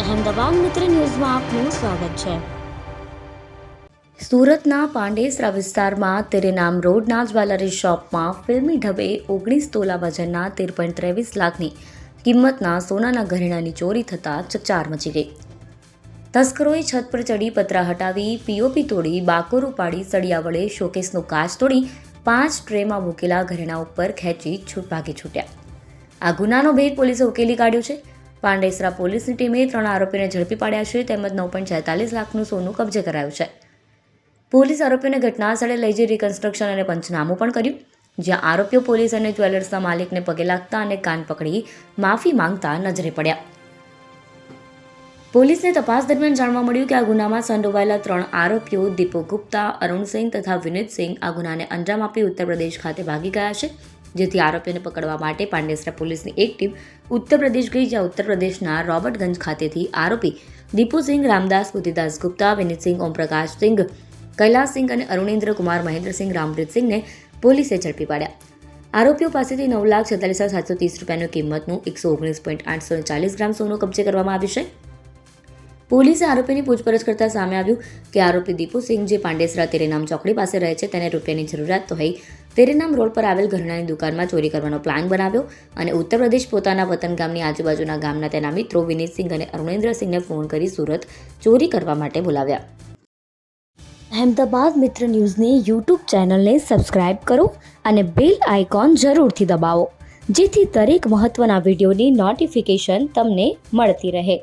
અહેમદાબાદ મિત્ર ન્યૂઝમાં આપનું સ્વાગત છે। સુરતના પાંડેસરા વિસ્તારમાં તેરે નામ રોડના જ્વેલરી શોપમાં ફિલ્મી ઢબે 19 તોલા વજનના 13.23 લાખની કિંમતના સોનાના ઘરેણાંની ચોરી થતાં ચકચાર મચી ગઈ। તસ્કરોએ છત પર ચડી પતરા હટાવી પીઓપી તોડી બાકોરું પાડી સળિયા વડે શોકેસનો કાચ તોડી 5 ટ્રેમાં મૂકેલા ઘરેણાં ઉપર ખેંચી ભાગી છૂટ્યા। આ ગુનાનો ભેદ પોલીસે ઉકેલી કાઢ્યો છે। પાંડેસરા પોલીસની ટીમે 3 આરોપીને ઝડપી પાડ્યા છે તેમજ 9.46 લાખનું સોનું કબજે કરાયું છે। પોલીસ આરોપીઓને ઘટના સ્થળે લઈ જઈ રિકન્સ્ટ્રક્શન અને પંચનામું પણ કર્યું, જ્યાં આરોપીઓ પોલીસ અને જ્વેલર્સના માલિકને પગે લાગતા અને કાન પકડી માફી માંગતા નજરે પડ્યા। પોલીસને તપાસ દરમિયાન જાણવા મળ્યું કે આ ગુનામાં સંડોવાયેલા 3 આરોપીઓ દીપક ગુપ્તા, અરુણસિંહ તથા વિનીતસિંહ આ ગુનાને અંજામ આપી ઉત્તર પ્રદેશ ખાતે ભાગી ગયા છે, જેથી આરોપીઓને પકડવા માટે પાંડેસરા પોલીસની એક ટીમ ઉત્તર પ્રદેશ ગઈ, જ્યાં ઉત્તર પ્રદેશના રોબર્ટગંજ ખાતેથી આરોપી દીપુસિંહ રામદાસ, બુદ્ધિદાસ ગુપ્તા, વિનીતસિંહ, ઓમપ્રકાશ સિંઘ, કૈલાસસિંહ અને અરુણેન્દ્ર કુમાર મહેન્દ્રસિંહ રામપ્રીતસિંહને પોલીસે ઝડપી પાડ્યા। આરોપીઓ પાસેથી 9,46,730 રૂપિયાની કિંમતનું 119.840 ગ્રામ સોનું કબજે કરવામાં આવ્યું છે। પોલીસે આરોપીની પૂછપરછ કરતા સામે આવ્યું કે આરોપી દીપુસિંહ, જે પાંડેસરા તેરેનામ ચોકડી પાસે રહે છે, તેને રૂપિયાની જરૂરિયાત તો હોય તેરેનામ રોડ પર આવેલ ઘરેણાંની દુકાનમાં ચોરી કરવાનો પ્લાન બનાવ્યો અને ઉત્તર પ્રદેશ પોતાના વતન ગામની આજુબાજુના ગામના તેના મિત્રો વિનીતસિંહ અને અરુણેન્દ્રસિંહને ફોન કરી સુરત ચોરી કરવા માટે બોલાવ્યા। અહેમદાબાદ મિત્ર ન્યૂઝની યુટ્યુબ ચેનલને સબસ્ક્રાઇબ કરો અને બેલ આઇકોન જરૂરથી દબાવો, જેથી દરેક મહત્ત્વના વિડીયોની નોટિફિકેશન તમને મળતી રહે।